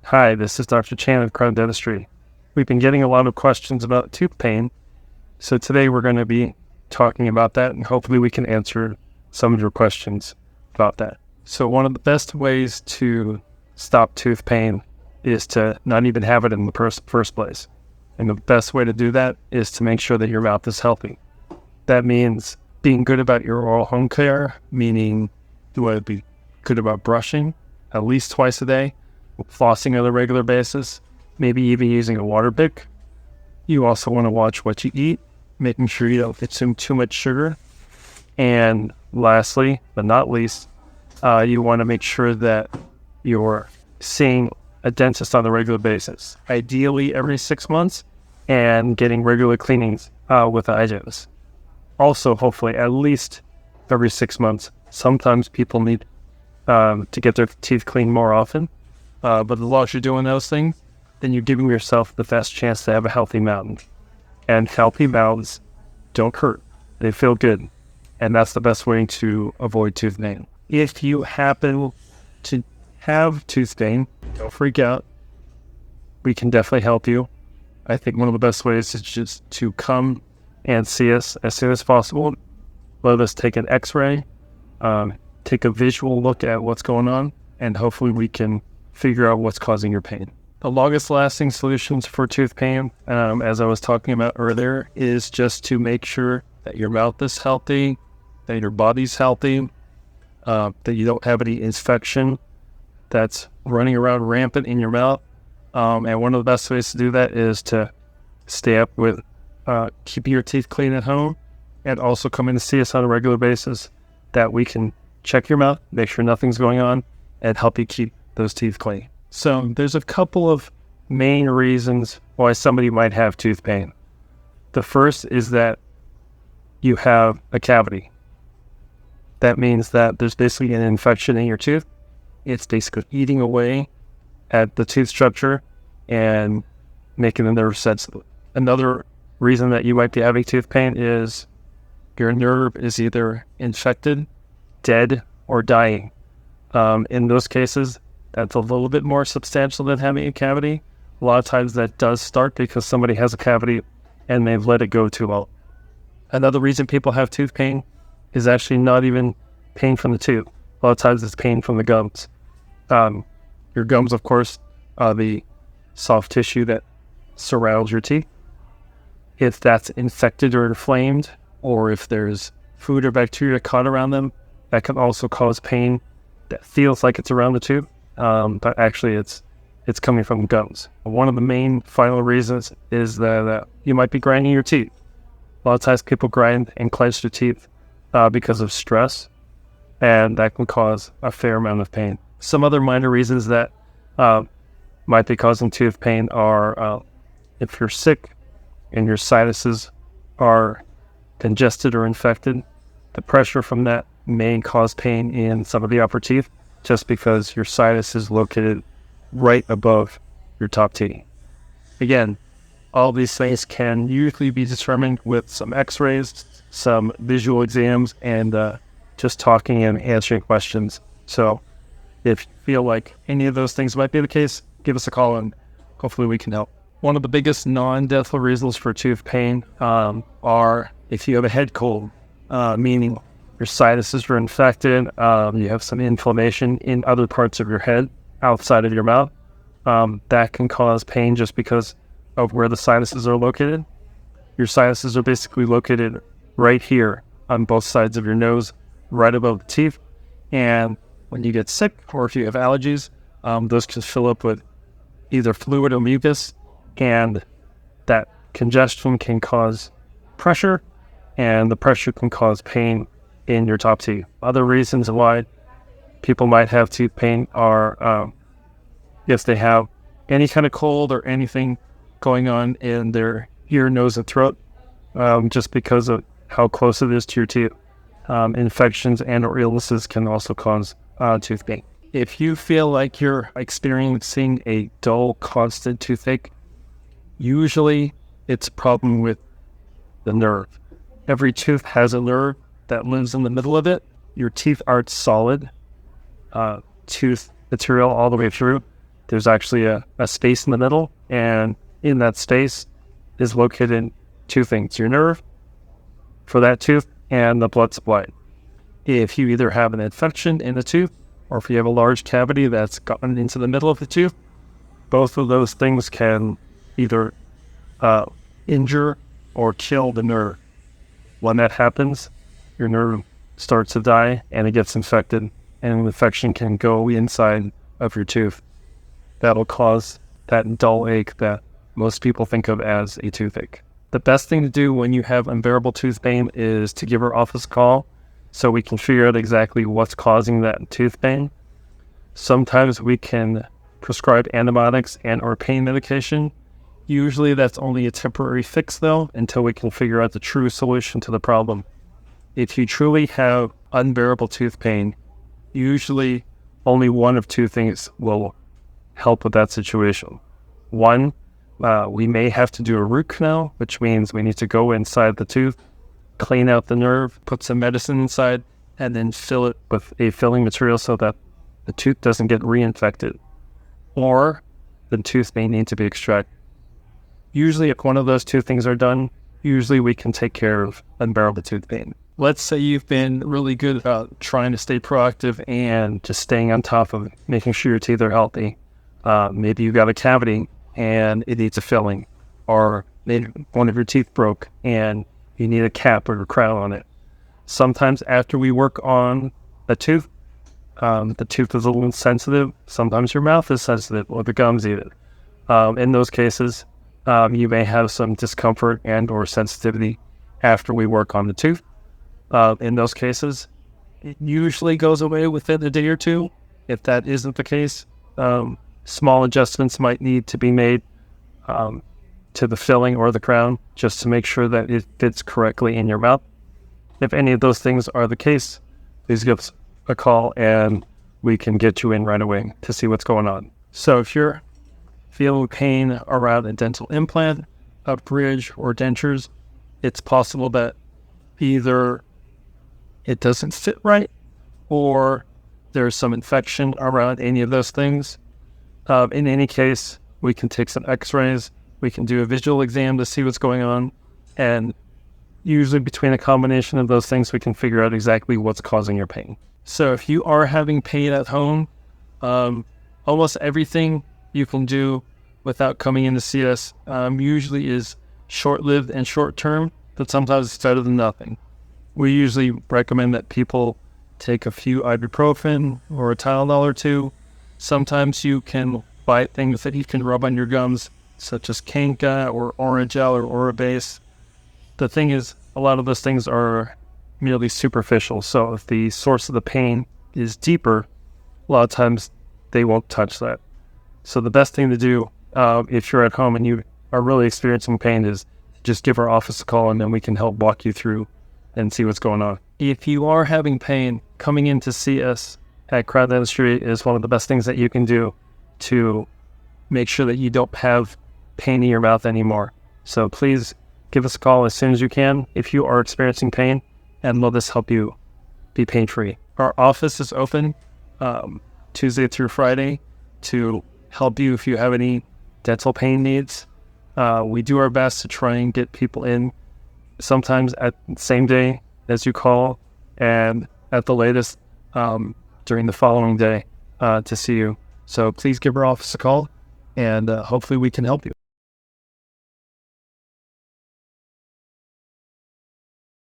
Hi, this is Dr. Chan of Crown Dentistry. We've been getting a lot of questions about tooth pain, so today we're going to be talking about that, and hopefully we can answer some of your questions about that. So one of the best ways to stop tooth pain is to not even have it in the first place. And the best way to do that is to make sure that your mouth is healthy. That means being good about your oral home care, meaning you want to be good about brushing at least twice a day, flossing on a regular basis, maybe even using a water pick. You also want to watch what you eat, making sure you don't consume too much sugar. And lastly, but not least, you want to make sure that you're seeing a dentist on a regular basis, ideally every 6 months, and getting regular cleanings with hygienist. Also, hopefully, at least every 6 months. Sometimes people need to get their teeth cleaned more often, but as long as you're doing those things, then you're giving yourself the best chance to have a healthy mouth. And healthy mouths don't hurt. They feel good. And that's the best way to avoid tooth pain. If you happen to have tooth pain, don't freak out. We can definitely help you. I think one of the best ways is just to come and see us as soon as possible. Let us take an x-ray, take a visual look at what's going on, and hopefully we can figure out what's causing your pain. The longest lasting solutions for tooth pain, as I was talking about earlier, is just to make sure that your mouth is healthy, that your body's healthy, that you don't have any infection that's running around rampant in your mouth. And one of the best ways to do that is to stay up with keeping your teeth clean at home, and also come in to see us on a regular basis, that we can check your mouth, make sure nothing's going on, and help you keep those teeth clean. So there's a couple of main reasons why somebody might have tooth pain. The first is that you have a cavity. That means that there's basically an infection in your tooth. It's basically eating away at the tooth structure and making the nerve sensitive. Another reason that you might be having tooth pain is your nerve is either infected, dead, or dying. In those cases, that's a little bit more substantial than having a cavity. A lot of times that does start because somebody has a cavity and they've let it go too long. Another reason people have tooth pain is actually not even pain from the tooth. A lot of times it's pain from the gums. Your gums, of course, are the soft tissue that surrounds your teeth. If that's infected or inflamed, or if there's food or bacteria caught around them, that can also cause pain that feels like it's around the tooth, but actually it's coming from the gums. One of the main final reasons is that you might be grinding your teeth. A lot of times people grind and clench their teeth because of stress, and that can cause a fair amount of pain. Some other minor reasons that might be causing tooth pain are if you're sick and your sinuses are congested or infected, the pressure from that may cause pain in some of the upper teeth, just because your sinus is located right above your top teeth. Again, all these things can usually be determined with some x-rays, some visual exams, and just talking and answering questions. So if you feel like any of those things might be the case, give us a call and hopefully we can help. One of the biggest non-deathful reasons for tooth pain are if you have a head cold, meaning your sinuses are infected, you have some inflammation in other parts of your head outside of your mouth. That can cause pain just because of where the sinuses are located. Your sinuses are basically located right here on both sides of your nose, right above the teeth. And when you get sick, or if you have allergies, those can fill up with either fluid or mucus, and that congestion can cause pressure, and the pressure can cause pain in your top teeth. Other reasons why people might have tooth pain are if they have any kind of cold or anything going on in their ear, nose, and throat, just because of how close it is to your teeth. Infections and or illnesses can also cause tooth pain. If you feel like you're experiencing a dull, constant toothache, usually it's a problem with the nerve. Every tooth has a nerve that lives in the middle of it. Your teeth aren't solid tooth material all the way through. there's actually a space in the middle, and in that space is located two things: your nerve for that tooth and the blood supply. If you either have an infection in the tooth, or if you have a large cavity that's gotten into the middle of the tooth, both of those things can either injure or kill the nerve. When that happens, your nerve starts to die and it gets infected, and an infection can go inside of your tooth. That'll cause that dull ache that most people think of as a toothache. The best thing to do when you have unbearable tooth pain is to give our office a call so we can figure out exactly what's causing that tooth pain. Sometimes we can prescribe antibiotics and or pain medication. Usually that's only a temporary fix though, until we can figure out the true solution to the problem. If you truly have unbearable tooth pain, usually only one of two things will help with that situation. One, we may have to do a root canal, which means we need to go inside the tooth, clean out the nerve, put some medicine inside, and then fill it with a filling material so that the tooth doesn't get reinfected. Or the tooth may need to be extracted. Usually if one of those two things are done, usually we can take care of unbearable tooth pain. Let's say you've been really good about trying to stay proactive and just staying on top of making sure your teeth are healthy. Maybe you've got a cavity and it needs a filling, or maybe one of your teeth broke and you need a cap or a crown on it. Sometimes after we work on the tooth is a little sensitive. Sometimes your mouth is sensitive, or the gums even. In those cases, you may have some discomfort and or sensitivity after we work on the tooth. In those cases, it usually goes away within a day or two. If that isn't the case, small adjustments might need to be made to the filling or the crown just to make sure that it fits correctly in your mouth. If any of those things are the case, please give us a call and we can get you in right away to see what's going on. So if you're feeling pain around a dental implant, a bridge, or dentures, it's possible that either it doesn't fit right or there's some infection around any of those things. In any case, we can take some x-rays, we can do a visual exam to see what's going on, and usually between a combination of those things, we can figure out exactly what's causing your pain. So if you are having pain at home, almost everything you can do without coming in to see us usually is short-lived and short-term, but sometimes it's better than nothing. We usually recommend that people take a few ibuprofen or a Tylenol or two. Sometimes you can buy things that you can rub on your gums, such as Canca or Orajel or Orabase. The thing is, a lot of those things are merely superficial, so if the source of the pain is deeper, a lot of times they won't touch that. So the best thing to do if you're at home and you are really experiencing pain is just give our office a call, and then we can help walk you through and see what's going on. If you are having pain, coming in to see us at Crown Dentistry is one of the best things that you can do to make sure that you don't have pain in your mouth anymore. So please give us a call as soon as you can if you are experiencing pain, and let us help you be pain-free. Our office is open Tuesday through Friday to help you if you have any dental pain needs. We do our best to try and get people in sometimes at the same day as you call, and at the latest during the following day to see you. So please give our office a call, and hopefully we can help you.